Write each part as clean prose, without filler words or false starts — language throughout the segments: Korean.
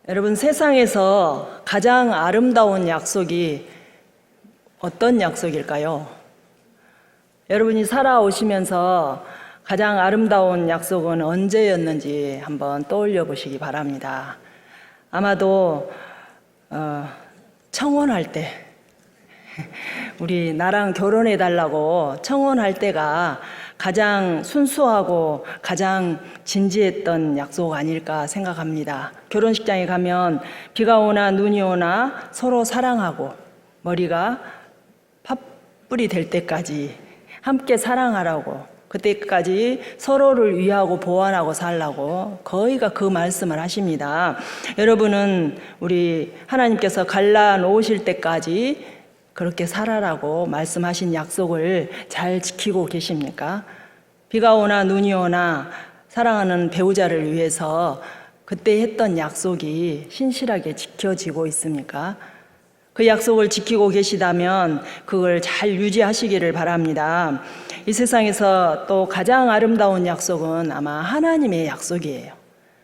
여러분, 세상에서 가장 아름다운 약속이 어떤 약속일까요? 여러분이 살아오시면서 가장 아름다운 약속은 언제였는지 한번 떠올려 보시기 바랍니다. 아마도 청혼할 때, 우리 나랑 결혼해 달라고 청혼할 때가 가장 순수하고 가장 진지했던 약속 아닐까 생각합니다. 결혼식장에 가면 비가 오나 눈이 오나 서로 사랑하고 머리가 팥불이 될 때까지 함께 사랑하라고, 그때까지 서로를 위하고 보완하고 살라고 거의가 그 말씀을 하십니다. 여러분은 우리 하나님께서 갈라놓으실 때까지 그렇게 살아라고 말씀하신 약속을 잘 지키고 계십니까? 비가 오나 눈이 오나 사랑하는 배우자를 위해서 그때 했던 약속이 신실하게 지켜지고 있습니까? 그 약속을 지키고 계시다면 그걸 잘 유지하시기를 바랍니다. 이 세상에서 또 가장 아름다운 약속은 아마 하나님의 약속이에요.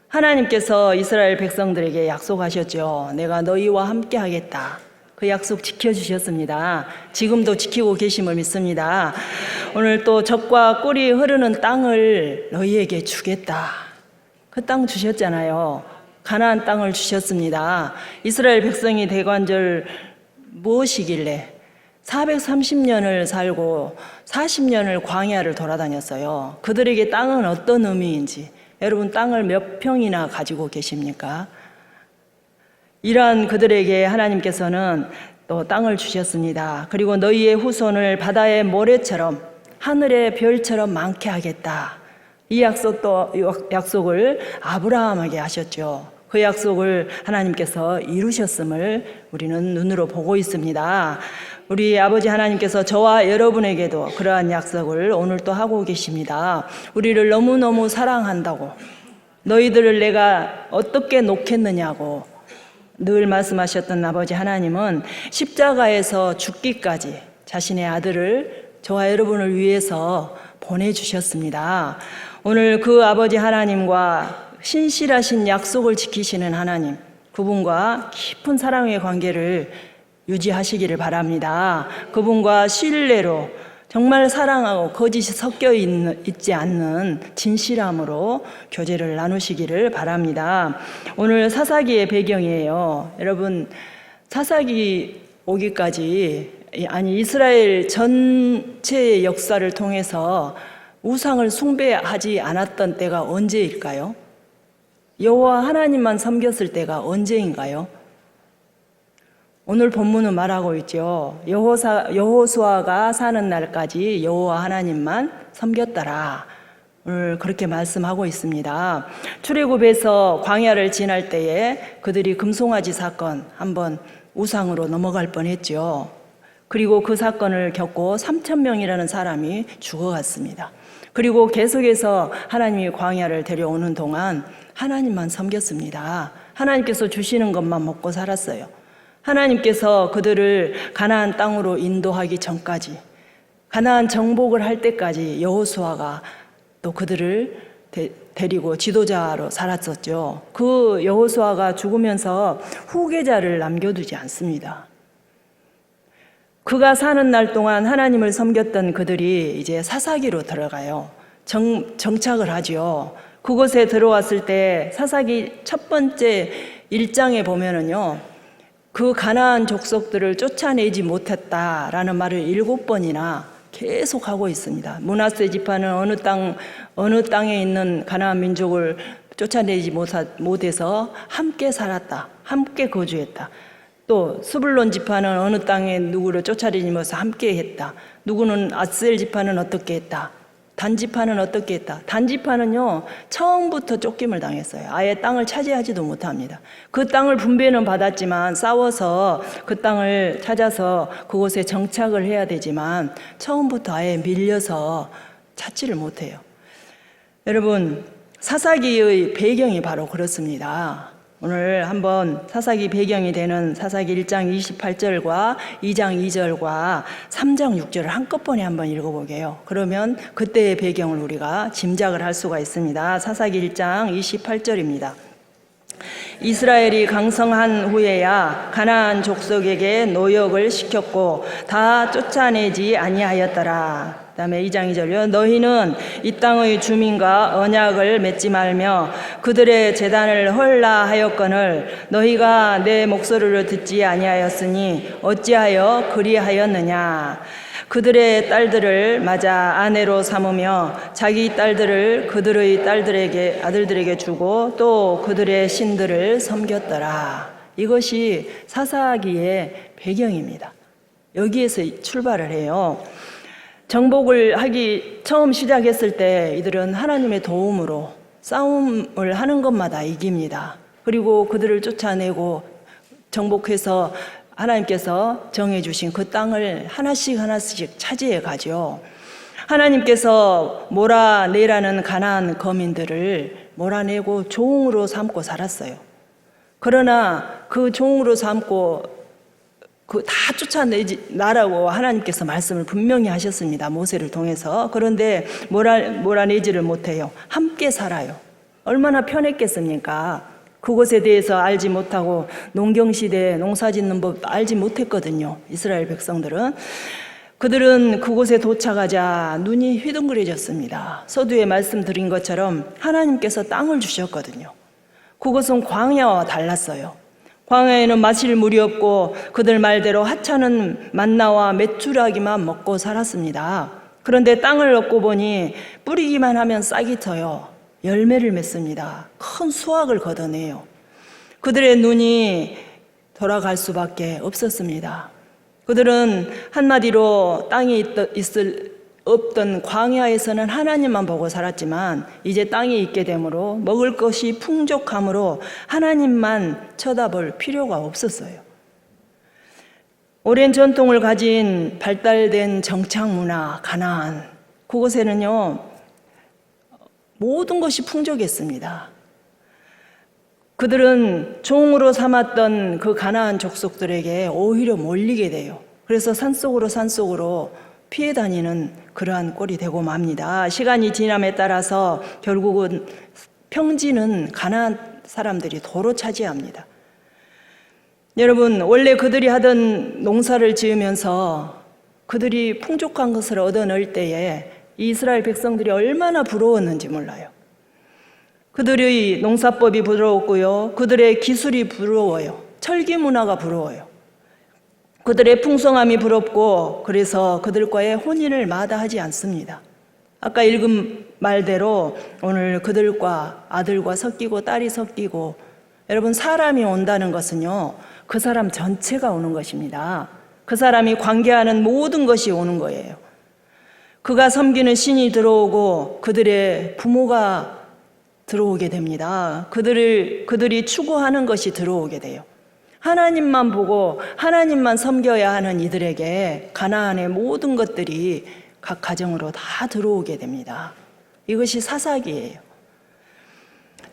하나님께서 이스라엘 백성들에게 약속하셨죠. 내가 너희와 함께 하겠다. 그 약속 지켜주셨습니다. 지금도 지키고 계심을 믿습니다. 오늘 또 젖과 꿀이 흐르는 땅을 너희에게 주겠다. 그 땅 주셨잖아요. 가나안 땅을 주셨습니다. 이스라엘 백성이 대관절 무엇이길래 430년을 살고 40년을 광야를 돌아다녔어요. 그들에게 땅은 어떤 의미인지, 여러분 땅을 몇 평이나 가지고 계십니까? 이러한 그들에게 하나님께서는 또 땅을 주셨습니다. 그리고 너희의 후손을 바다의 모래처럼 하늘의 별처럼 많게 하겠다. 이 약속을 아브라함에게 하셨죠. 그 약속을 하나님께서 이루셨음을 우리는 눈으로 보고 있습니다. 우리 아버지 하나님께서 저와 여러분에게도 그러한 약속을 오늘 또 하고 계십니다. 우리를 너무너무 사랑한다고, 너희들을 내가 어떻게 놓겠느냐고 늘 말씀하셨던 아버지 하나님은 십자가에서 죽기까지 자신의 아들을 저와 여러분을 위해서 보내주셨습니다. 오늘 그 아버지 하나님과 신실하신 약속을 지키시는 하나님, 그분과 깊은 사랑의 관계를 유지하시기를 바랍니다. 그분과 신뢰로 정말 사랑하고 거짓이 섞여 있지 않는 진실함으로 교제를 나누시기를 바랍니다. 오늘 사사기의 배경이에요. 여러분, 사사기 오기까지, 아니 이스라엘 전체의 역사를 통해서 우상을 숭배하지 않았던 때가 언제일까요? 여호와 하나님만 섬겼을 때가 언제인가요? 오늘 본문은 말하고 있죠. 여호수아가 사는 날까지 여호와 하나님만 섬겼더라. 오늘 그렇게 말씀하고 있습니다. 출애굽에서 광야를 지날 때에 그들이 금송아지 사건 한번 우상으로 넘어갈 뻔했죠. 그리고 그 사건을 겪고 3,000명이라는 사람이 죽어갔습니다. 그리고 계속해서 하나님이 광야를 데려오는 동안 하나님만 섬겼습니다. 하나님께서 주시는 것만 먹고 살았어요. 하나님께서 그들을 가나안 땅으로 인도하기 전까지, 가나안 정복을 할 때까지 여호수아가 또 그들을 데리고 지도자로 살았었죠. 그 여호수아가 죽으면서 후계자를 남겨두지 않습니다. 그가 사는 날 동안 하나님을 섬겼던 그들이 이제 사사기로 들어가요. 정착을 하죠. 그곳에 들어왔을 때 사사기 첫 번째 1장에 보면은요, 그 가나안 족속들을 쫓아내지 못했다라는 말을 7번이나 계속 하고 있습니다. 므낫세 지파는 어느 땅에 있는 가나안 민족을 쫓아내지 못해서 함께 살았다, 함께 거주했다. 또 스불론 지파는 어느 땅에 누구를 쫓아내지 못해서 함께 했다. 누구는 아셀 지파는 어떻게 했다. 단 지파는 어떻게 했다. 단 지파는요, 처음부터 쫓김을 당했어요. 아예 땅을 차지하지도 못합니다. 그 땅을 분배는 받았지만 싸워서 그 땅을 찾아서 그곳에 정착을 해야 되지만 처음부터 아예 밀려서 찾지를 못해요. 여러분, 사사기의 배경이 바로 그렇습니다. 오늘 한번 사사기 배경이 되는 사사기 1장 28절과 2장 2절과 3장 6절을 한꺼번에 한번 읽어보게요. 그러면 그때의 배경을 우리가 짐작을 할 수가 있습니다. 사사기 1장 28절입니다. 이스라엘이 강성한 후에야 가나안 족속에게 노역을 시켰고 다 쫓아내지 아니하였더라. 그다음에 2장 2절요. 너희는 이 땅의 주민과 언약을 맺지 말며 그들의 제단을 헐라 하였거늘 너희가 내 목소리를 듣지 아니하였으니 어찌하여 그리하였느냐. 그들의 딸들을 맞아 아내로 삼으며 자기 딸들을 그들의 딸들에게 아들들에게 주고 또 그들의 신들을 섬겼더라. 이것이 사사기의 배경입니다. 여기에서 출발을 해요. 정복을 하기 처음 시작했을 때 이들은 하나님의 도움으로 싸움을 하는 것마다 이깁니다. 그리고 그들을 쫓아내고 정복해서 하나님께서 정해주신 그 땅을 하나씩 차지해 가죠. 하나님께서 몰아내라는 가나안 거민들을 몰아내고 종으로 삼고 살았어요. 그러나 그 종으로 삼고 다 쫓아내지 나라고 하나님께서 말씀을 분명히 하셨습니다. 모세를 통해서. 그런데 몰아내지를 못해요. 함께 살아요. 얼마나 편했겠습니까? 그곳에 대해서 알지 못하고 농경시대에 농사짓는 법 알지 못했거든요. 이스라엘 백성들은. 그들은 그곳에 도착하자 눈이 휘둥그레졌습니다. 서두에 말씀드린 것처럼 하나님께서 땅을 주셨거든요. 그곳은 광야와 달랐어요. 광야에는 마실 물이 없고 그들 말대로 하찮은 만나와 메추라기만 먹고 살았습니다. 그런데 땅을 얻고 보니 뿌리기만 하면 싹이 터요. 열매를 맺습니다. 큰 수확을 걷어내요. 그들의 눈이 돌아갈 수밖에 없었습니다. 그들은 한마디로 땅이 없던 광야에서는 하나님만 보고 살았지만 이제 땅이 있게 되므로 먹을 것이 풍족함으로 하나님만 쳐다볼 필요가 없었어요. 오랜 전통을 가진 발달된 정착 문화 가나안, 그곳에는요 모든 것이 풍족했습니다. 그들은 종으로 삼았던 그 가나안 족속들에게 오히려 몰리게 돼요. 그래서 산속으로 피해 다니는 그러한 꼴이 되고 맙니다. 시간이 지남에 따라서 결국은 평지는 가나안 사람들이 도로 차지합니다. 여러분, 원래 그들이 하던 농사를 지으면서 그들이 풍족한 것을 얻어낼 때에 이스라엘 백성들이 얼마나 부러웠는지 몰라요. 그들의 농사법이 부러웠고요. 그들의 기술이 부러워요. 철기 문화가 부러워요. 그들의 풍성함이 부럽고 그래서 그들과의 혼인을 마다하지 않습니다. 아까 읽은 말대로 오늘 그들과 아들과 섞이고 딸이 섞이고 여러분 사람이 온다는 것은요 그 사람 전체가 오는 것입니다. 그 사람이 관계하는 모든 것이 오는 거예요. 그가 섬기는 신이 들어오고 그들의 부모가 들어오게 됩니다. 그들이 추구하는 것이 들어오게 돼요. 하나님만 보고 하나님만 섬겨야 하는 이들에게 가나안의 모든 것들이 각 가정으로 다 들어오게 됩니다. 이것이 사사기예요.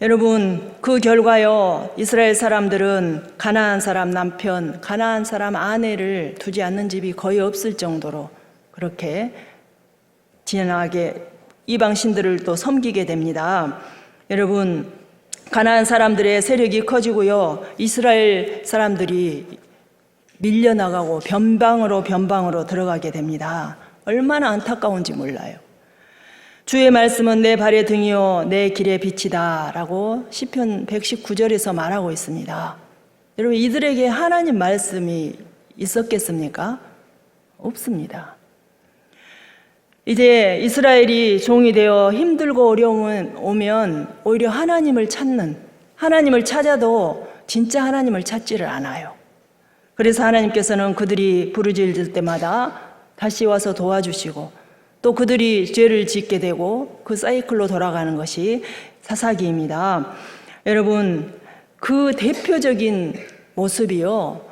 여러분, 그 결과요 이스라엘 사람들은 가나안 사람 남편, 가나안 사람 아내를 두지 않는 집이 거의 없을 정도로 그렇게 진하게 이방 신들을 또 섬기게 됩니다. 여러분, 가나안 사람들의 세력이 커지고요. 이스라엘 사람들이 밀려나가고 변방으로 들어가게 됩니다. 얼마나 안타까운지 몰라요. 주의 말씀은 내 발의 등이요 내 길의 빛이다 라고 시편 119절에서 말하고 있습니다. 여러분, 이들에게 하나님 말씀이 있었겠습니까? 없습니다. 이제 이스라엘이 종이 되어 힘들고 어려움이 오면 오히려 하나님을 찾아도 진짜 하나님을 찾지를 않아요. 그래서 하나님께서는 그들이 부르짖을 때마다 다시 와서 도와주시고 또 그들이 죄를 짓게 되고 그 사이클로 돌아가는 것이 사사기입니다. 여러분, 그 대표적인 모습이요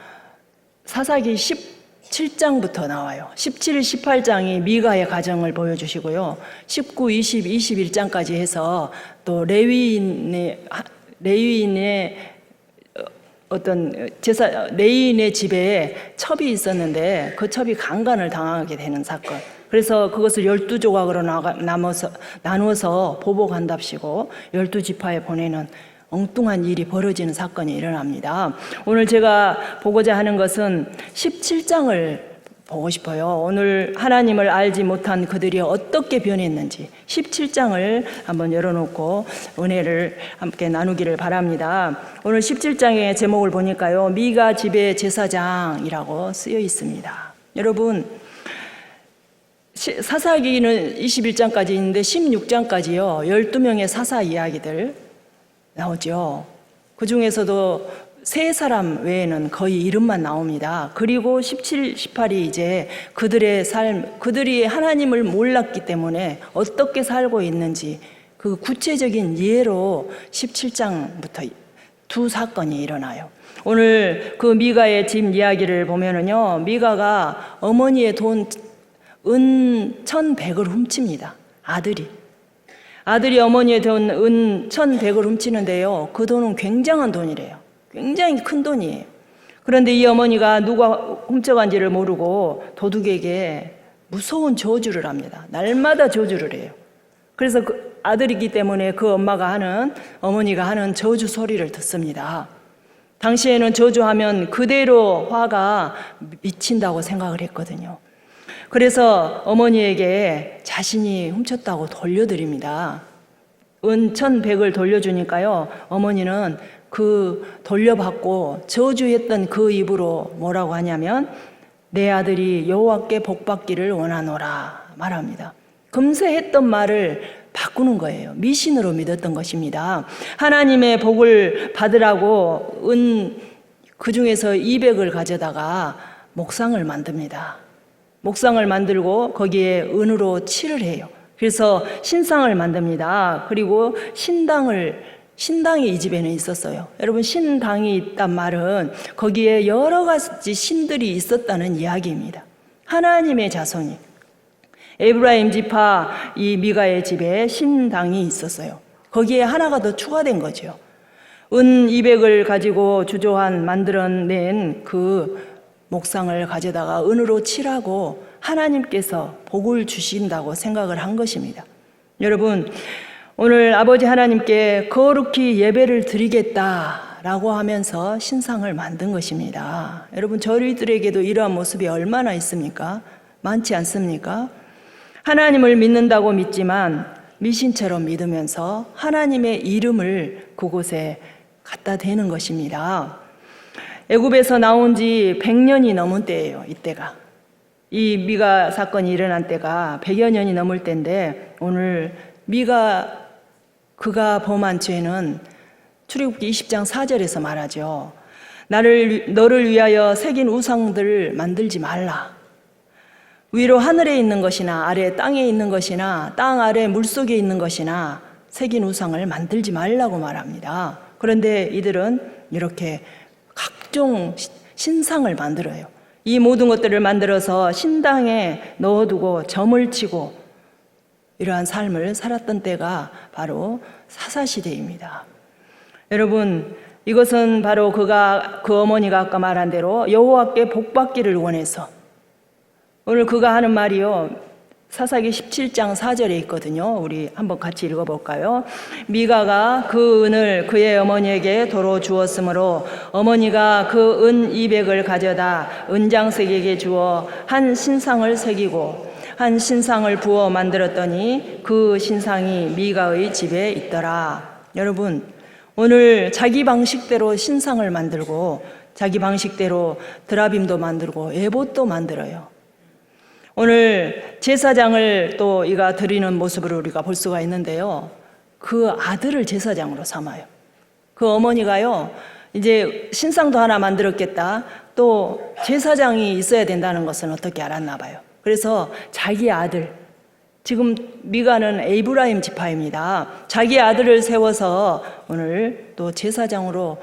사사기 17장부터 나와요. 17, 18장이 미가의 가정을 보여주시고요. 19, 20, 21장까지 해서 또 레위인의 레위인의 집에 첩이 있었는데 그 첩이 강간을 당하게 되는 사건. 그래서 그것을 12조각으로 나눠서 보복한답시고 12지파에 보내는 엉뚱한 일이 벌어지는 사건이 일어납니다. 오늘 제가 보고자 하는 것은 17장을 보고 싶어요. 오늘 하나님을 알지 못한 그들이 어떻게 변했는지 17장을 한번 열어놓고 은혜를 함께 나누기를 바랍니다. 오늘 17장의 제목을 보니까요, 미가 집의 제사장이라고 쓰여 있습니다. 여러분, 사사기는 21장까지 있는데 16장까지요 12명의 사사 이야기들 나오죠. 그 중에서도 세 사람 외에는 거의 이름만 나옵니다. 그리고 17, 18이 이제 그들의 삶, 그들이 하나님을 몰랐기 때문에 어떻게 살고 있는지 그 구체적인 예로 17장부터 두 사건이 일어나요. 오늘 그 미가의 집 이야기를 보면은요, 미가가 어머니의 은 1,100을 훔칩니다. 아들이 어머니의 돈 은 1,100을 훔치는데요, 그 돈은 굉장한 돈이래요. 굉장히 큰 돈이에요. 그런데 이 어머니가 누가 훔쳐간지를 모르고 도둑에게 무서운 저주를 합니다. 날마다 저주를 해요. 그래서 그 아들이기 때문에 그 어머니가 하는 저주 소리를 듣습니다. 당시에는 저주하면 그대로 화가 미친다고 생각을 했거든요. 그래서 어머니에게 자신이 훔쳤다고 돌려드립니다. 은 1,100을 돌려주니까요, 어머니는 그 돌려받고 저주했던 그 입으로 뭐라고 하냐면 내 아들이 여호와께 복받기를 원하노라 말합니다. 금세 했던 말을 바꾸는 거예요. 미신으로 믿었던 것입니다. 하나님의 복을 받으라고 그 중에서 200을 가져다가 목상을 만듭니다. 목상을 만들고 거기에 은으로 칠을 해요. 그래서 신상을 만듭니다. 그리고 신당이 이 집에는 있었어요. 여러분, 신당이 있단 말은 거기에 여러 가지 신들이 있었다는 이야기입니다. 하나님의 자손이 에브라임 지파 이 미가의 집에 신당이 있었어요. 거기에 하나가 더 추가된 거죠. 은 200을 가지고 만들어낸 그 목상을 가져다가 은으로 칠하고 하나님께서 복을 주신다고 생각을 한 것입니다. 여러분, 오늘 아버지 하나님께 거룩히 예배를 드리겠다라고 하면서 신상을 만든 것입니다. 여러분, 저희들에게도 이러한 모습이 얼마나 있습니까? 많지 않습니까? 하나님을 믿는다고 믿지만 미신처럼 믿으면서 하나님의 이름을 그곳에 갖다 대는 것입니다. 애굽에서 나온 지 100년이 넘은 때예요. 이때가. 이 미가 사건이 일어난 때가 100여 년이 넘을 때인데, 오늘 그가 범한 죄는 출애굽기 20장 4절에서 말하죠. 너를 위하여 새긴 우상들을 만들지 말라. 위로 하늘에 있는 것이나 아래 땅에 있는 것이나 땅 아래 물속에 있는 것이나 새긴 우상을 만들지 말라고 말합니다. 그런데 이들은 이렇게 각종 신상을 만들어요. 이 모든 것들을 만들어서 신당에 넣어두고 점을 치고 이러한 삶을 살았던 때가 바로 사사시대입니다. 여러분, 이것은 바로 그 어머니가 아까 말한 대로 여호와께 복받기를 원해서, 오늘 그가 하는 말이요, 사사기 17장 4절에 있거든요. 우리 한번 같이 읽어볼까요? 미가가 그 은을 그의 어머니에게 도로 주었으므로 어머니가 그 은 200을 가져다 은장색에게 주어 한 신상을 새기고 한 신상을 부어 만들었더니 그 신상이 미가의 집에 있더라. 여러분, 오늘 자기 방식대로 신상을 만들고 자기 방식대로 드라빔도 만들고 에봇도 만들어요. 오늘 제사장을 또 이가 드리는 모습을 우리가 볼 수가 있는데요, 그 아들을 제사장으로 삼아요. 그 어머니가요, 이제 신상도 하나 만들었겠다, 또 제사장이 있어야 된다는 것은 어떻게 알았나 봐요. 그래서 자기 아들, 지금 미가는 에브라임 지파입니다. 자기 아들을 세워서 오늘 또 제사장으로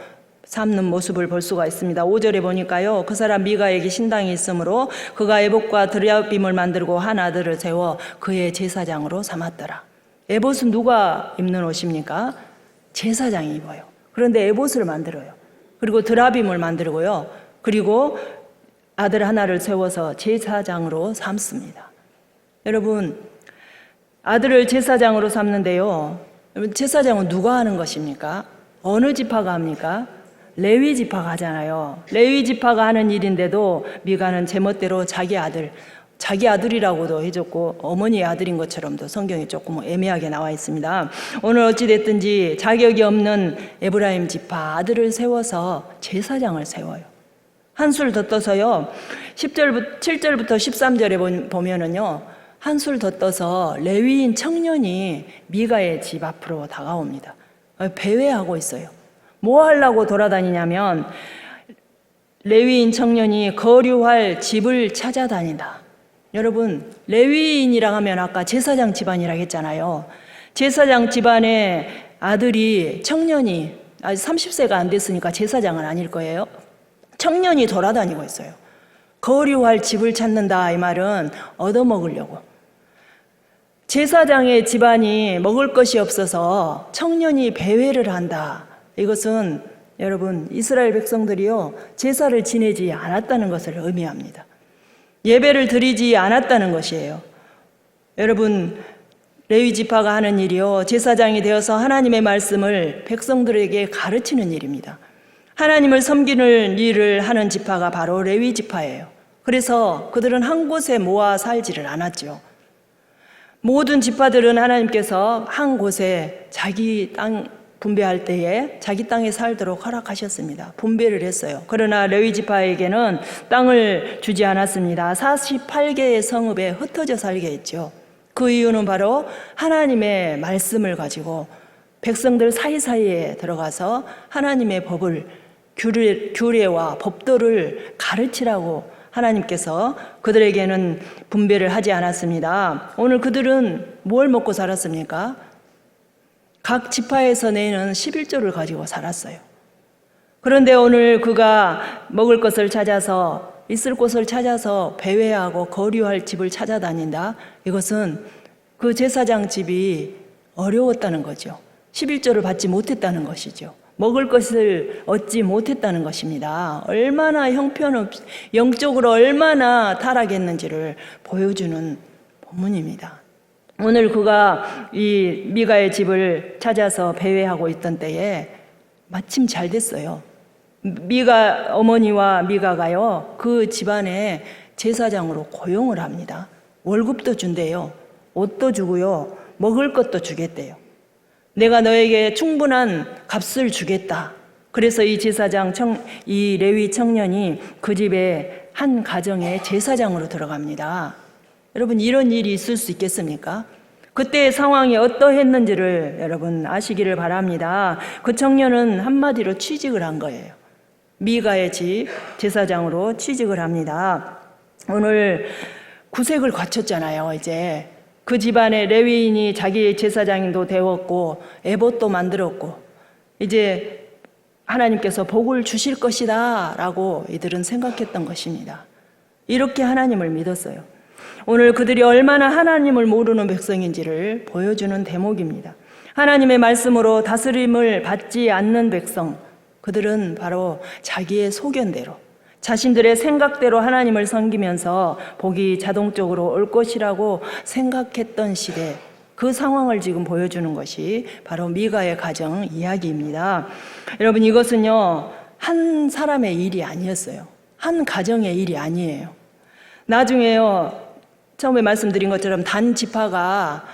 삼는 모습을 볼 수가 있습니다. 5절에 보니까요, 그 사람 미가에게 신당이 있으므로 그가 에봇과 드라빔을 만들고 한 아들을 세워 그의 제사장으로 삼았더라. 에봇은 누가 입는 옷입니까? 제사장이 입어요. 그런데 에봇을 만들어요. 그리고 드라빔을 만들고요. 그리고 아들 하나를 세워서 제사장으로 삼습니다. 여러분, 아들을 제사장으로 삼는데요, 제사장은 누가 하는 것입니까? 어느 지파가 합니까? 레위 지파가 하잖아요. 레위 지파가 하는 일인데도 미가는 제멋대로 자기 아들이라고도 해줬고 어머니의 아들인 것처럼도 성경에 조금 애매하게 나와 있습니다. 오늘 어찌됐든지 자격이 없는 에브라임 지파 아들을 세워서 제사장을 세워요. 한술 더 떠서요. 7절부터 13절에 보면은요. 한술 더 떠서 레위인 청년이 미가의 집 앞으로 다가옵니다. 배회하고 있어요. 뭐 하려고 돌아다니냐면 레위인 청년이 거류할 집을 찾아다닌다. 여러분, 레위인이라 하면 아까 제사장 집안이라고 했잖아요. 제사장 집안의 아들이 청년이 아직 30세가 안 됐으니까 제사장은 아닐 거예요. 청년이 돌아다니고 있어요. 거류할 집을 찾는다 이 말은 얻어먹으려고. 제사장의 집안이 먹을 것이 없어서 청년이 배회를 한다. 이것은 여러분 이스라엘 백성들이요 제사를 지내지 않았다는 것을 의미합니다. 예배를 드리지 않았다는 것이에요. 여러분 레위 지파가 하는 일이요 제사장이 되어서 하나님의 말씀을 백성들에게 가르치는 일입니다. 하나님을 섬기는 일을 하는 지파가 바로 레위 지파예요. 그래서 그들은 한 곳에 모아 살지를 않았죠. 모든 지파들은 하나님께서 한 곳에 자기 땅 분배할 때에 자기 땅에 살도록 허락하셨습니다. 분배를 했어요. 그러나 레위 지파에게는 땅을 주지 않았습니다. 48개의 성읍에 흩어져 살게 했죠. 그 이유는 바로 하나님의 말씀을 가지고 백성들 사이사이에 들어가서 하나님의 법을 규례와 법도를 가르치라고 하나님께서 그들에게는 분배를 하지 않았습니다. 오늘 그들은 뭘 먹고 살았습니까? 각 지파에서 내는 11조를 가지고 살았어요. 그런데 오늘 그가 먹을 것을 찾아서 있을 곳을 찾아서 배회하고 거류할 집을 찾아다닌다. 이것은 그 제사장 집이 어려웠다는 거죠. 11조를 받지 못했다는 것이죠. 먹을 것을 얻지 못했다는 것입니다. 얼마나 영적으로 얼마나 타락했는지를 보여주는 본문입니다. 오늘 그가 이 미가의 집을 찾아서 배회하고 있던 때에 마침 잘 됐어요. 미가 어머니와 미가가요 그 집안에 제사장으로 고용을 합니다. 월급도 준대요. 옷도 주고요. 먹을 것도 주겠대요. 내가 너에게 충분한 값을 주겠다. 그래서 이 제사장 이 레위 청년이 그 집에 한 가정의 제사장으로 들어갑니다. 여러분 이런 일이 있을 수 있겠습니까? 그때의 상황이 어떠했는지를 여러분 아시기를 바랍니다. 그 청년은 한마디로 취직을 한 거예요. 미가의 집 제사장으로 취직을 합니다. 오늘 구색을 갖췄잖아요. 이제 그 집안의 레위인이 자기 제사장도 되었고 에봇도 만들었고 이제 하나님께서 복을 주실 것이다 라고 이들은 생각했던 것입니다. 이렇게 하나님을 믿었어요. 오늘 그들이 얼마나 하나님을 모르는 백성인지를 보여주는 대목입니다. 하나님의 말씀으로 다스림을 받지 않는 백성, 그들은 바로 자기의 소견대로 자신들의 생각대로 하나님을 섬기면서 복이 자동적으로 올 것이라고 생각했던 시대, 그 상황을 지금 보여주는 것이 바로 미가의 가정 이야기입니다. 여러분 이것은요 한 사람의 일이 아니었어요. 한 가정의 일이 아니에요. 나중에요 처음에 말씀드린 것처럼 단 지파가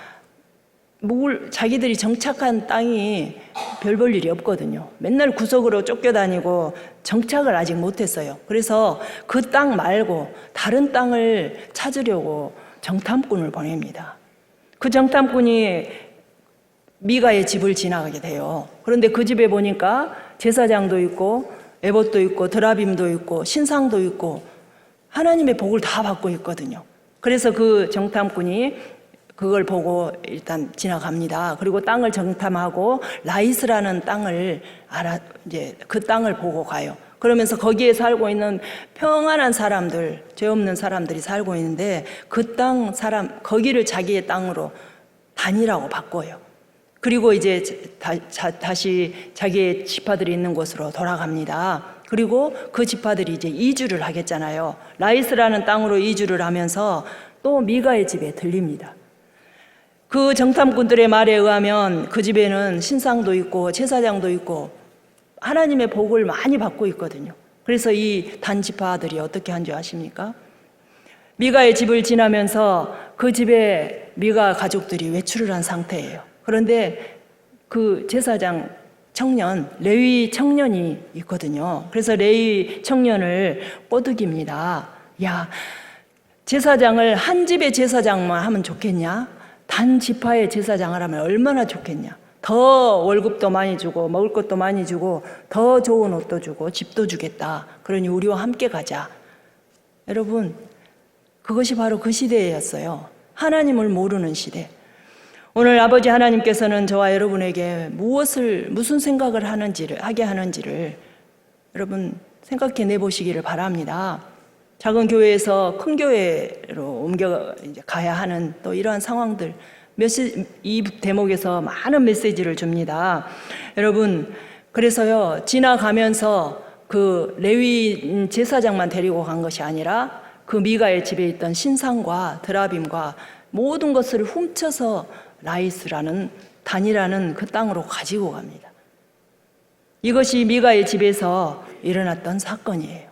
자기들이 정착한 땅이 별 볼 일이 없거든요. 맨날 구석으로 쫓겨다니고 정착을 아직 못했어요. 그래서 그 땅 말고 다른 땅을 찾으려고 정탐꾼을 보냅니다. 그 정탐꾼이 미가의 집을 지나가게 돼요. 그런데 그 집에 보니까 제사장도 있고 에봇도 있고 드라빔도 있고 신상도 있고 하나님의 복을 다 받고 있거든요. 그래서 그 정탐꾼이 그걸 보고 일단 지나갑니다. 그리고 땅을 정탐하고 라이스라는 땅을 이제 그 땅을 보고 가요. 그러면서 거기에 살고 있는 평안한 사람들, 죄 없는 사람들이 살고 있는데 그 땅 사람 거기를 자기의 땅으로 다니라고 바꿔요. 그리고 이제 다시 자기의 지파들이 있는 곳으로 돌아갑니다. 그리고 그 지파들이 이제 이주를 하겠잖아요. 라이스라는 땅으로 이주를 하면서 또 미가의 집에 들립니다. 그 정탐꾼들의 말에 의하면 그 집에는 신상도 있고 제사장도 있고 하나님의 복을 많이 받고 있거든요. 그래서 이 단지파들이 어떻게 한 줄 아십니까? 미가의 집을 지나면서 그 집에 미가 가족들이 외출을 한 상태예요. 그런데 그 제사장 청년, 레위 청년이 있거든요. 그래서 레위 청년을 꼬드깁니다. 야, 제사장을 한 집의 제사장만 하면 좋겠냐? 단 지파의 제사장을 하면 얼마나 좋겠냐? 더 월급도 많이 주고 먹을 것도 많이 주고 더 좋은 옷도 주고 집도 주겠다. 그러니 우리와 함께 가자. 여러분, 그것이 바로 그 시대였어요. 하나님을 모르는 시대. 오늘 아버지 하나님께서는 저와 여러분에게 무슨 생각을 하게 하는지를 여러분 생각해 내보시기를 바랍니다. 작은 교회에서 큰 교회로 옮겨 가야 하는 또 이러한 상황들, 이 대목에서 많은 메시지를 줍니다. 여러분, 그래서요, 지나가면서 그 레위 제사장만 데리고 간 것이 아니라 그 미가의 집에 있던 신상과 드라빔과 모든 것을 훔쳐서 단이라는 그 땅으로 가지고 갑니다. 이것이 미가의 집에서 일어났던 사건이에요.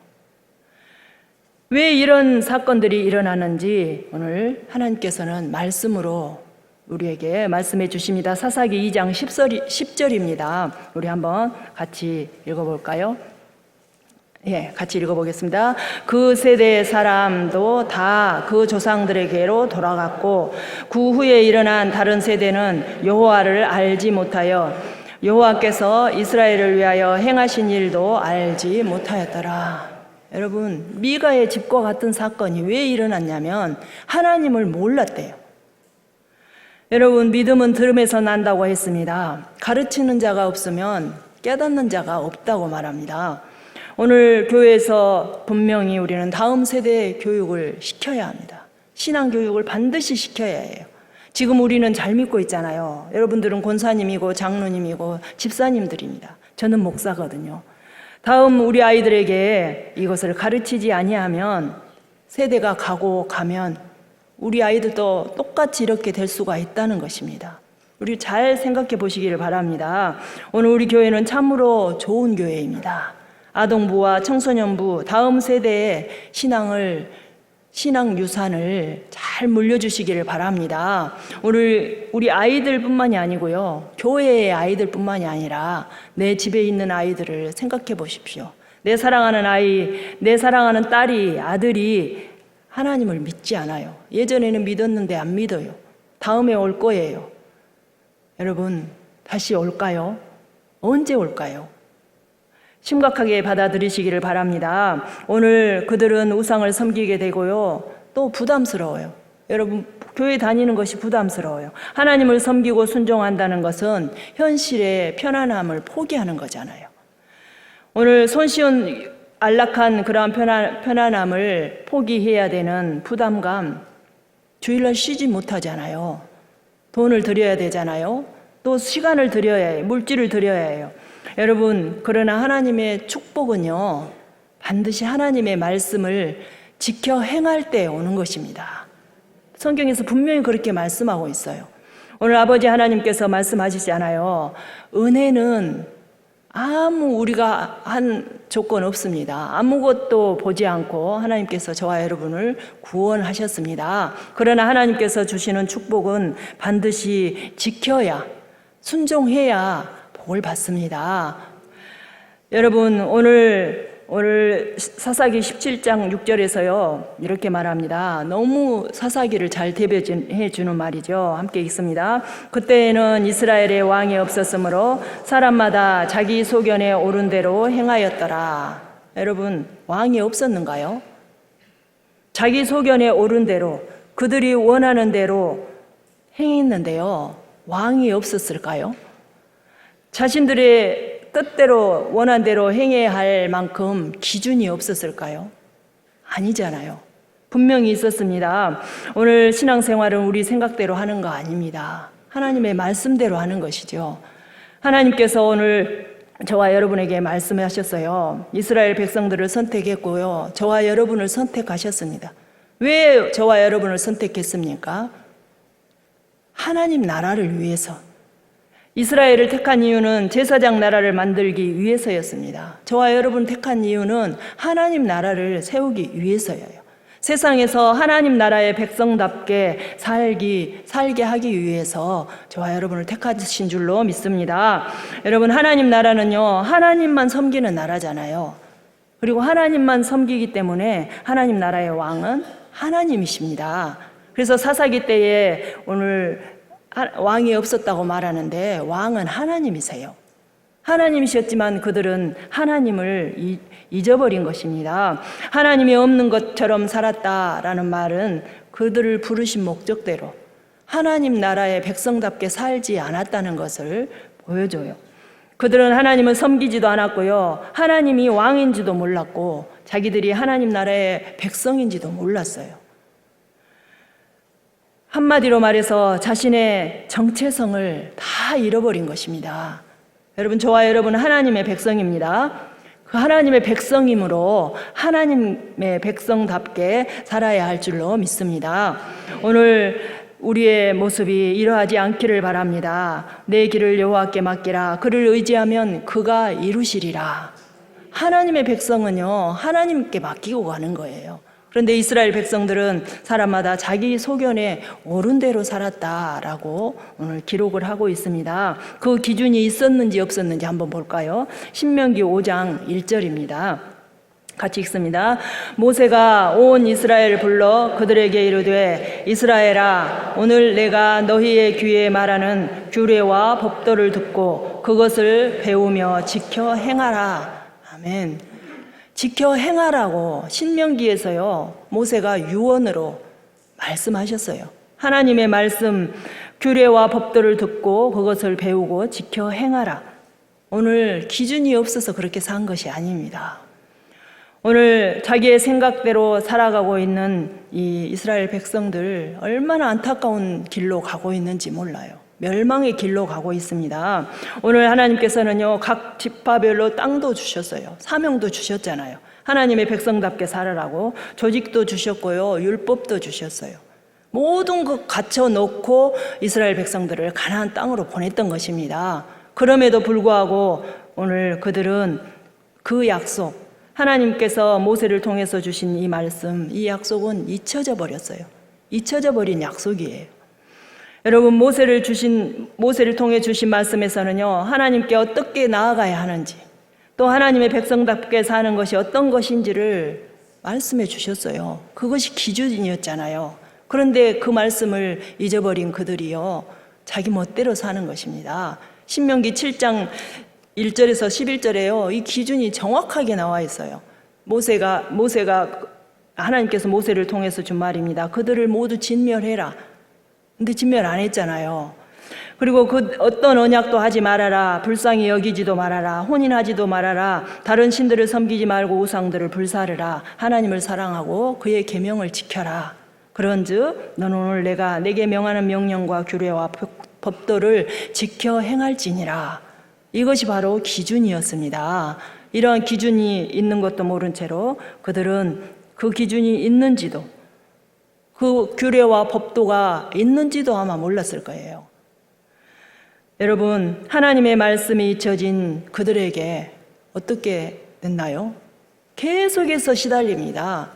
왜 이런 사건들이 일어나는지 오늘 하나님께서는 말씀으로 우리에게 말씀해 주십니다. 사사기 2장 10절입니다. 우리 한번 같이 읽어볼까요? 예, 같이 읽어보겠습니다. 그 세대의 사람도 다 그 조상들에게로 돌아갔고 그 후에 일어난 다른 세대는 여호와를 알지 못하여 여호와께서 이스라엘을 위하여 행하신 일도 알지 못하였더라. 여러분, 미가의 집과 같은 사건이 왜 일어났냐면 하나님을 몰랐대요. 여러분, 믿음은 들음에서 난다고 했습니다. 가르치는 자가 없으면 깨닫는 자가 없다고 말합니다. 오늘 교회에서 분명히 우리는 다음 세대의 교육을 시켜야 합니다. 신앙 교육을 반드시 시켜야 해요. 지금 우리는 잘 믿고 있잖아요. 여러분들은 권사님이고 장로님이고 집사님들입니다. 저는 목사거든요. 다음 우리 아이들에게 이것을 가르치지 아니하면 세대가 가면 우리 아이들도 똑같이 이렇게 될 수가 있다는 것입니다. 우리 잘 생각해 보시기를 바랍니다. 오늘 우리 교회는 참으로 좋은 교회입니다. 아동부와 청소년부 다음 세대의 신앙 유산을 잘 물려주시기를 바랍니다. 오늘 우리 아이들뿐만이 아니고요, 교회의 아이들뿐만이 아니라 내 집에 있는 아이들을 생각해 보십시오. 내 사랑하는 아이, 내 사랑하는 딸이, 아들이 하나님을 믿지 않아요. 예전에는 믿었는데 안 믿어요. 다음에 올 거예요. 여러분, 다시 올까요? 언제 올까요? 심각하게 받아들이시기를 바랍니다. 오늘 그들은 우상을 섬기게 되고요, 또 부담스러워요. 여러분, 교회 다니는 것이 부담스러워요. 하나님을 섬기고 순종한다는 것은 현실의 편안함을 포기하는 거잖아요. 오늘 손쉬운 안락한 그러한 편안함을 포기해야 되는 부담감, 주일날 쉬지 못하잖아요. 돈을 들여야 되잖아요. 또 시간을 들여야 해요. 물질을 들여야 해요. 여러분, 그러나 하나님의 축복은요, 반드시 하나님의 말씀을 지켜 행할 때 오는 것입니다. 성경에서 분명히 그렇게 말씀하고 있어요. 오늘 아버지 하나님께서 말씀하시잖아요. 은혜는 우리가 한 조건 없습니다. 아무것도 보지 않고 하나님께서 저와 여러분을 구원하셨습니다. 그러나 하나님께서 주시는 축복은 반드시 지켜야, 순종해야 복을 받습니다. 여러분, 오늘 사사기 17장 6절에서요 이렇게 말합니다. 너무 사사기를 잘 대변해 주는 말이죠. 함께 읽습니다. 그때에는 이스라엘의 왕이 없었으므로 사람마다 자기 소견에 오른 대로 행하였더라. 여러분, 왕이 없었는가요? 자기 소견에 오른 대로, 그들이 원하는 대로 행했는데요, 왕이 없었을까요? 자신들의 뜻대로 원한 대로 행해야 할 만큼 기준이 없었을까요? 아니잖아요. 분명히 있었습니다. 오늘 신앙생활은 우리 생각대로 하는 거 아닙니다. 하나님의 말씀대로 하는 것이죠. 하나님께서 오늘 저와 여러분에게 말씀하셨어요. 이스라엘 백성들을 선택했고요, 저와 여러분을 선택하셨습니다. 왜 저와 여러분을 선택했습니까? 하나님 나라를 위해서. 이스라엘을 택한 이유는 제사장 나라를 만들기 위해서였습니다. 저와 여러분 택한 이유는 하나님 나라를 세우기 위해서예요. 세상에서 하나님 나라의 백성답게 살게 하기 위해서 저와 여러분을 택하신 줄로 믿습니다. 여러분, 하나님 나라는요, 하나님만 섬기는 나라잖아요. 그리고 하나님만 섬기기 때문에 하나님 나라의 왕은 하나님이십니다. 그래서 사사기 때에 오늘 왕이 없었다고 말하는데 왕은 하나님이세요. 하나님이셨지만 그들은 하나님을 잊어버린 것입니다. 하나님이 없는 것처럼 살았다라는 말은 그들을 부르신 목적대로 하나님 나라의 백성답게 살지 않았다는 것을 보여줘요. 그들은 하나님을 섬기지도 않았고요, 하나님이 왕인지도 몰랐고 자기들이 하나님 나라의 백성인지도 몰랐어요. 한마디로 말해서 자신의 정체성을 다 잃어버린 것입니다. 여러분, 저와 여러분은 하나님의 백성입니다. 그 하나님의 백성이므로 하나님의 백성답게 살아야 할 줄로 믿습니다. 오늘 우리의 모습이 이러하지 않기를 바랍니다. 내 길을 여호와께 맡기라. 그를 의지하면 그가 이루시리라. 하나님의 백성은요, 하나님께 맡기고 가는 거예요. 그런데 이스라엘 백성들은 사람마다 자기 소견에 옳은 대로 살았다라고 오늘 기록을 하고 있습니다. 그 기준이 있었는지 없었는지 한번 볼까요? 신명기 5장 1절입니다. 같이 읽습니다. 모세가 온 이스라엘을 불러 그들에게 이르되 이스라엘아, 오늘 내가 너희의 귀에 말하는 규례와 법도를 듣고 그것을 배우며 지켜 행하라. 아멘. 지켜 행하라고 신명기에서요, 모세가 유언으로 말씀하셨어요. 하나님의 말씀, 규례와 법도를 듣고 그것을 배우고 지켜 행하라. 오늘 기준이 없어서 그렇게 산 것이 아닙니다. 오늘 자기의 생각대로 살아가고 있는 이 이스라엘 백성들 얼마나 안타까운 길로 가고 있는지 몰라요. 멸망의 길로 가고 있습니다. 오늘 하나님께서는요, 각 지파별로 땅도 주셨어요. 사명도 주셨잖아요. 하나님의 백성답게 살아라고 조직도 주셨고요, 율법도 주셨어요. 모든 것 갖춰 놓고 이스라엘 백성들을 가나안 땅으로 보냈던 것입니다. 그럼에도 불구하고 오늘 그들은 그 약속, 하나님께서 모세를 통해서 주신 이 말씀, 이 약속은 잊혀져 버렸어요. 잊혀져 버린 약속이에요. 여러분, 모세를 통해 주신 말씀에서는요, 하나님께 어떻게 나아가야 하는지, 또 하나님의 백성답게 사는 것이 어떤 것인지를 말씀해 주셨어요. 그것이 기준이었잖아요. 그런데 그 말씀을 잊어버린 그들이요, 자기 멋대로 사는 것입니다. 신명기 7장 1절에서 11절에요, 이 기준이 정확하게 나와 있어요. 모세가 하나님께서 모세를 통해서 준 말입니다. 그들을 모두 진멸해라. 근데 진멸 안 했잖아요. 그리고 그 어떤 언약도 하지 말아라. 불쌍히 여기지도 말아라. 혼인하지도 말아라. 다른 신들을 섬기지 말고 우상들을 불사르라. 하나님을 사랑하고 그의 계명을 지켜라. 그런즉 너는 오늘 내가 내게 명하는 명령과 규례와 법도를 지켜 행할지니라. 이것이 바로 기준이었습니다. 이러한 기준이 있는 것도 모른 채로 그들은 그 기준이 있는지도, 그 규례와 법도가 있는지도 아마 몰랐을 거예요. 여러분, 하나님의 말씀이 잊혀진 그들에게 어떻게 됐나요? 계속해서 시달립니다.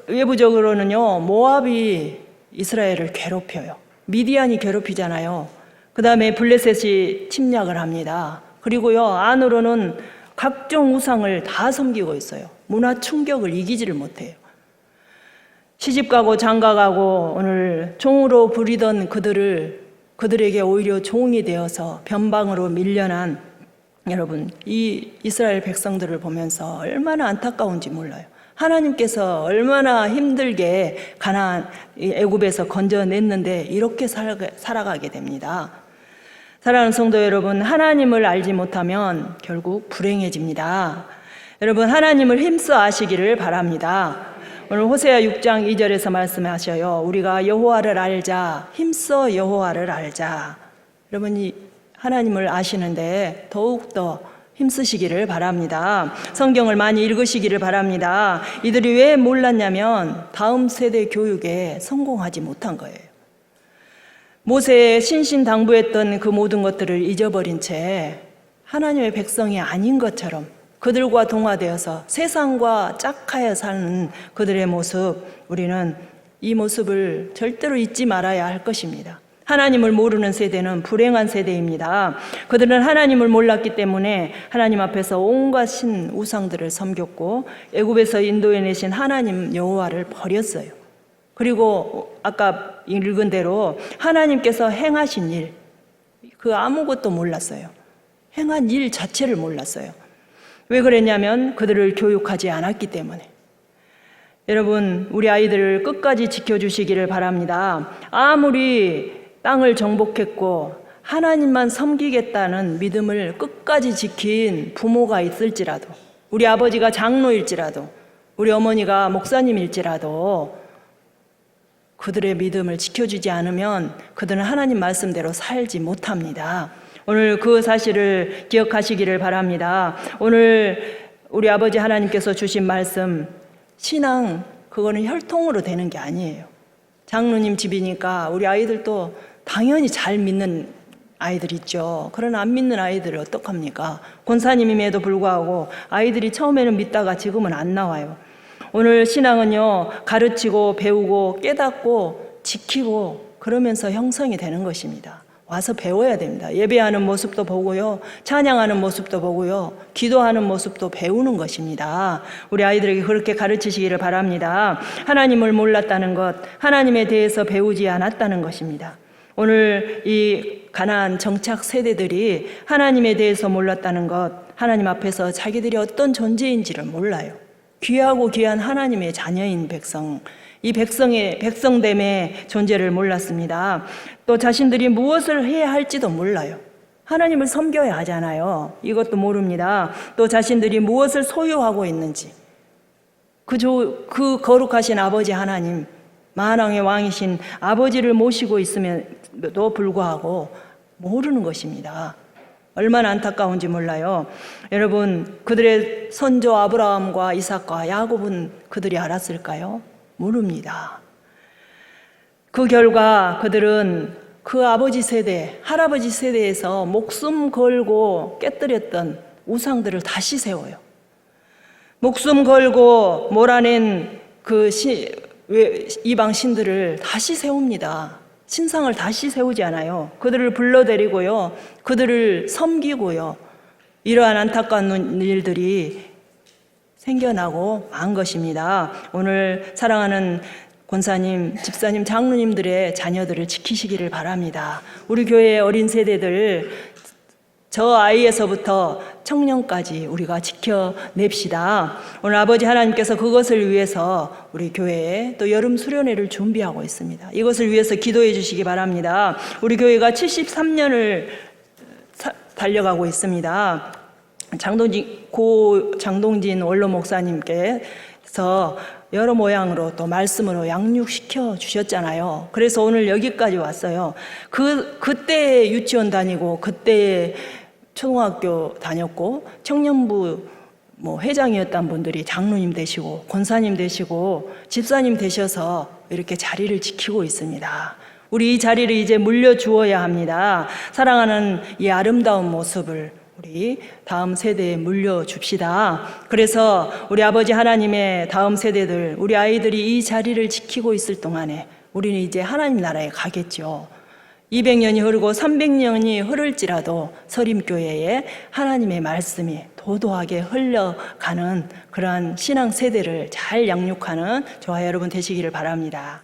외부적으로는요, 모압이 이스라엘을 괴롭혀요. 미디안이 괴롭히잖아요. 그 다음에 블레셋이 침략을 합니다. 그리고요, 안으로는 각종 우상을 다 섬기고 있어요. 문화 충격을 이기지를 못해요. 시집가고 장가가고 오늘 종으로 부리던 그들에게 오히려 종이 되어서 변방으로 밀려난 여러분, 이 이스라엘 백성들을 보면서 얼마나 안타까운지 몰라요. 하나님께서 얼마나 힘들게 가나안 애굽에서 건져냈는데 이렇게 살아가게 됩니다. 사랑하는 성도 여러분, 하나님을 알지 못하면 결국 불행해집니다. 여러분, 하나님을 힘써 아시기를 바랍니다. 오늘 호세아 6장 2절에서 말씀하셔요. 우리가 여호와를 알자, 힘써 여호와를 알자. 여러분이 하나님을 아시는데 더욱더 힘쓰시기를 바랍니다. 성경을 많이 읽으시기를 바랍니다. 이들이 왜 몰랐냐면 다음 세대 교육에 성공하지 못한 거예요. 모세의 신신당부했던 그 모든 것들을 잊어버린 채 하나님의 백성이 아닌 것처럼 그들과 동화되어서 세상과 짝하여 사는 그들의 모습, 우리는 이 모습을 절대로 잊지 말아야 할 것입니다. 하나님을 모르는 세대는 불행한 세대입니다. 그들은 하나님을 몰랐기 때문에 하나님 앞에서 온갖 신 우상들을 섬겼고 애굽에서 인도해내신 하나님 여호와를 버렸어요. 그리고 아까 읽은 대로 하나님께서 행하신 일, 그 아무것도 몰랐어요. 행한 일 자체를 몰랐어요. 왜 그랬냐면 그들을 교육하지 않았기 때문에. 여러분, 우리 아이들을 끝까지 지켜주시기를 바랍니다. 아무리 땅을 정복했고 하나님만 섬기겠다는 믿음을 끝까지 지킨 부모가 있을지라도, 우리 아버지가 장로일지라도, 우리 어머니가 목사님일지라도 그들의 믿음을 지켜주지 않으면 그들은 하나님 말씀대로 살지 못합니다. 오늘 그 사실을 기억하시기를 바랍니다. 오늘 우리 아버지 하나님께서 주신 말씀, 신앙, 그거는 혈통으로 되는 게 아니에요. 장로님 집이니까 우리 아이들도 당연히 잘 믿는 아이들 있죠. 그러나 안 믿는 아이들을 어떡합니까? 권사님임에도 불구하고 아이들이 처음에는 믿다가 지금은 안 나와요. 오늘 신앙은요, 가르치고 배우고 깨닫고 지키고 그러면서 형성이 되는 것입니다. 와서 배워야 됩니다. 예배하는 모습도 보고요, 찬양하는 모습도 보고요, 기도하는 모습도 배우는 것입니다. 우리 아이들에게 그렇게 가르치시기를 바랍니다. 하나님을 몰랐다는 것, 하나님에 대해서 배우지 않았다는 것입니다. 오늘 이 가나안 정착 세대들이 하나님에 대해서 몰랐다는 것, 하나님 앞에서 자기들이 어떤 존재인지를 몰라요. 귀하고 귀한 하나님의 자녀인 백성, 이 백성됨의 존재를 몰랐습니다. 또 자신들이 무엇을 해야 할지도 몰라요. 하나님을 섬겨야 하잖아요. 이것도 모릅니다. 또 자신들이 무엇을 소유하고 있는지, 그 거룩하신 아버지 하나님, 만왕의 왕이신 아버지를 모시고 있음에도 불구하고 모르는 것입니다. 얼마나 안타까운지 몰라요. 여러분, 그들의 선조 아브라함과 이삭과 야곱은 그들이 알았을까요? 모릅니다. 그 결과 그들은 그 아버지 세대, 할아버지 세대에서 목숨 걸고 깨뜨렸던 우상들을 다시 세워요. 목숨 걸고 몰아낸 그 이방 신들을 다시 세웁니다. 신상을 다시 세우지 않아요. 그들을 불러들이고요, 그들을 섬기고요, 이러한 안타까운 일들이 생겨나고 만 것입니다. 오늘 사랑하는 권사님, 집사님, 장로님들의 자녀들을 지키시기를 바랍니다. 우리 교회의 어린 세대들, 저 아이에서부터 청년까지 우리가 지켜냅시다. 오늘 아버지 하나님께서 그것을 위해서 우리 교회에 또 여름 수련회를 준비하고 있습니다. 이것을 위해서 기도해 주시기 바랍니다. 우리 교회가 73년을 달려가고 있습니다. 장동진 원로 목사님께서 여러 모양으로 또 말씀으로 양육시켜 주셨잖아요. 그래서 오늘 여기까지 왔어요. 그때 유치원 다니고 그때 초등학교 다녔고 청년부 회장이었던 분들이 장로님 되시고 권사님 되시고 집사님 되셔서 이렇게 자리를 지키고 있습니다. 우리 이 자리를 이제 물려주어야 합니다. 사랑하는 이 아름다운 모습을 우리 다음 세대에 물려줍시다. 그래서 우리 아버지 하나님의 다음 세대들, 우리 아이들이 이 자리를 지키고 있을 동안에 우리는 이제 하나님 나라에 가겠죠. 200년이 흐르고 300년이 흐를지라도 서림교회에 하나님의 말씀이 도도하게 흘러가는 그러한 신앙 세대를 잘 양육하는 저와 여러분 되시기를 바랍니다.